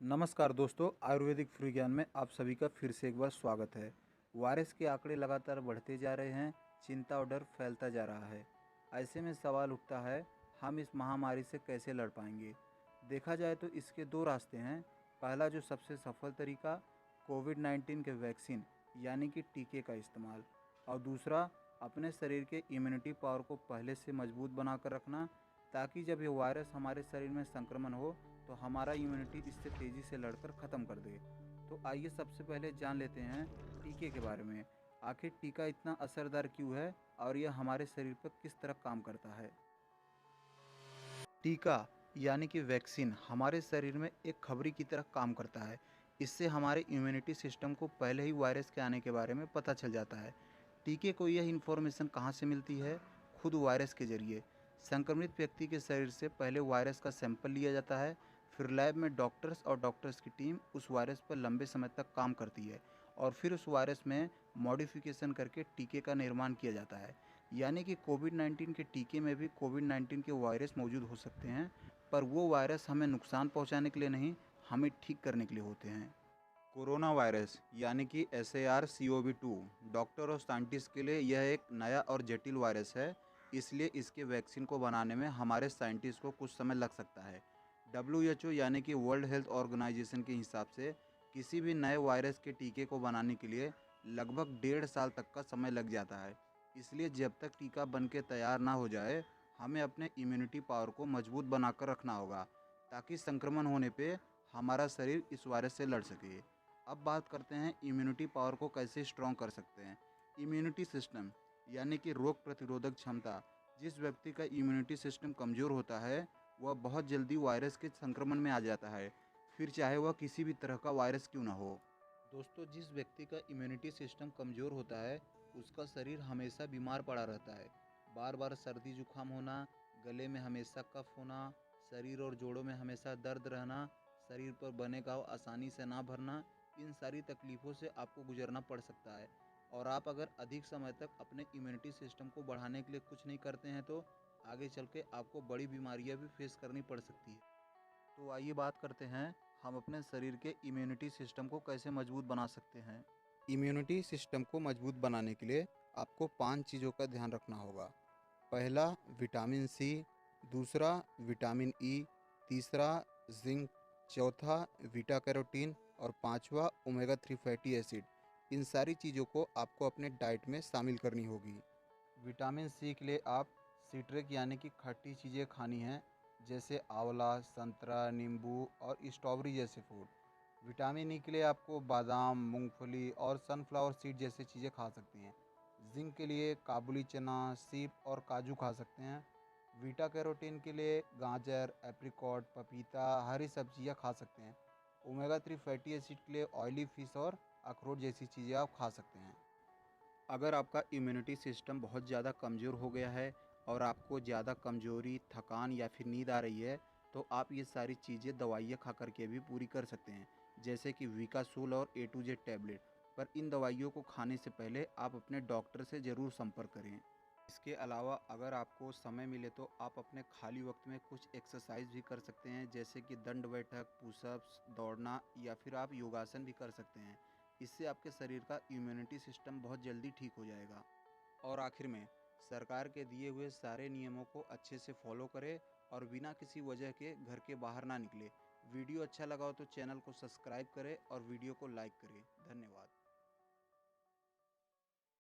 नमस्कार दोस्तों, आयुर्वेदिक फ्री ज्ञान में आप सभी का फिर से एक बार स्वागत है। वायरस के आंकड़े लगातार बढ़ते जा रहे हैं, चिंता और डर फैलता जा रहा है। ऐसे में सवाल उठता है, हम इस महामारी से कैसे लड़ पाएंगे। देखा जाए तो इसके दो रास्ते हैं। पहला जो सबसे सफल तरीका, कोविड-19 के वैक्सीन यानी कि टीके का इस्तेमाल, और दूसरा अपने शरीर के इम्यूनिटी पावर को पहले से मजबूत बनाकर रखना, ताकि जब ये वायरस हमारे शरीर में संक्रमण हो तो हमारा इम्यूनिटी इससे तेज़ी से लड़कर ख़त्म कर दे। तो आइए सबसे पहले जान लेते हैं टीके के बारे में। आखिर टीका इतना असरदार क्यों है और यह हमारे शरीर पर किस तरह काम करता है। टीका यानी कि वैक्सीन हमारे शरीर में एक खबरी की तरह काम करता है। इससे हमारे इम्यूनिटी सिस्टम को पहले ही वायरस के आने के बारे में पता चल जाता है। टीके को यह इन्फॉर्मेशन कहाँ से मिलती है? खुद वायरस के जरिए। संक्रमित व्यक्ति के शरीर से पहले वायरस का सैंपल लिया जाता है, फिर लैब में डॉक्टर्स की टीम उस वायरस पर लंबे समय तक काम करती है और फिर उस वायरस में मॉडिफिकेशन करके टीके का निर्माण किया जाता है। यानी कि कोविड-19 के टीके में भी कोविड-19 के वायरस मौजूद हो सकते हैं, पर वो वायरस हमें नुकसान पहुंचाने के लिए नहीं, हमें ठीक करने के लिए होते हैं। कोरोना वायरस यानी कि SARS-CoV-2 डॉक्टर और साइंटिस्ट के लिए यह एक नया और जटिल वायरस है, इसलिए इसके वैक्सीन को बनाने में हमारे साइंटिस्ट को कुछ समय लग सकता है। WHO यानी कि वर्ल्ड हेल्थ ऑर्गेनाइजेशन के हिसाब से किसी भी नए वायरस के टीके को बनाने के लिए लगभग 1.5 साल तक का समय लग जाता है। इसलिए जब तक टीका बन के तैयार ना हो जाए, हमें अपने इम्यूनिटी पावर को मजबूत बनाकर रखना होगा, ताकि संक्रमण होने पे हमारा शरीर इस वायरस से लड़ सके। अब बात करते हैं इम्यूनिटी पावर को कैसे स्ट्रॉन्ग कर सकते हैं। इम्यूनिटी सिस्टम यानी कि रोग प्रतिरोधक क्षमता। जिस व्यक्ति का इम्यूनिटी सिस्टम कमज़ोर होता है, वह बहुत जल्दी वायरस के संक्रमण में आ जाता है, फिर चाहे वह किसी भी तरह का वायरस क्यों ना हो। दोस्तों, जिस व्यक्ति का इम्यूनिटी सिस्टम कमज़ोर होता है, उसका शरीर हमेशा बीमार पड़ा रहता है। बार बार सर्दी जुकाम होना, गले में हमेशा कफ होना, शरीर और जोड़ों में हमेशा दर्द रहना, शरीर पर बने घाव आसानी से ना भरना, इन सारी तकलीफ़ों से आपको गुजरना पड़ सकता है। और आप अगर अधिक समय तक अपने इम्यूनिटी सिस्टम को बढ़ाने के लिए कुछ नहीं करते हैं तो आगे चल के आपको बड़ी बीमारियां भी फेस करनी पड़ सकती है। तो आइए बात करते हैं, हम अपने शरीर के इम्यूनिटी सिस्टम को कैसे मजबूत बना सकते हैं। इम्यूनिटी सिस्टम को मजबूत बनाने के लिए आपको 5 चीज़ों का ध्यान रखना होगा। पहला, विटामिन सी। दूसरा, विटामिन ई। तीसरा, जिंक। चौथा, बीटा कैरोटीन। और पांचवा, ओमेगा 3 फैटी एसिड। इन सारी चीज़ों को आपको अपने डाइट में शामिल करनी होगी। विटामिन सी के लिए आप सिट्रिक यानी कि खट्टी चीज़ें खानी हैं, जैसे आंवला, संतरा, नींबू और स्ट्रॉबेरी जैसे फूड। विटामिन ई के लिए आपको बादाम, मूंगफली और सनफ्लावर सीड जैसी चीज़ें खा सकती हैं। जिंक के लिए काबुली चना, सीप और काजू खा सकते हैं। बीटा कैरोटीन के लिए गाजर, एप्रिकॉट, पपीता, हरी सब्जियां खा सकते हैं। ओमेगा 3 फैटी एसिड के लिए ऑयली फिश और अखरोट जैसी चीज़ें आप खा सकते हैं। अगर आपका इम्यूनिटी सिस्टम बहुत ज़्यादा कमज़ोर हो गया है और आपको ज़्यादा कमज़ोरी, थकान या फिर नींद आ रही है, तो आप ये सारी चीज़ें दवाइयाँ खा कर के भी पूरी कर सकते हैं, जैसे कि विकासूल और A to Z टैबलेट। पर इन दवाइयों को खाने से पहले आप अपने डॉक्टर से ज़रूर संपर्क करें। इसके अलावा अगर आपको समय मिले तो आप अपने खाली वक्त में कुछ एक्सरसाइज भी कर सकते हैं, जैसे कि दंड बैठक, पुशअप्स, दौड़ना या फिर आप योगासन भी कर सकते हैं। इससे आपके शरीर का इम्यूनिटी सिस्टम बहुत जल्दी ठीक हो जाएगा। और आखिर में, सरकार के दिए हुए सारे नियमों को अच्छे से फॉलो करें और बिना किसी वजह के घर के बाहर ना निकले। वीडियो अच्छा लगा हो तो चैनल को सब्सक्राइब करें और वीडियो को लाइक करें। धन्यवाद।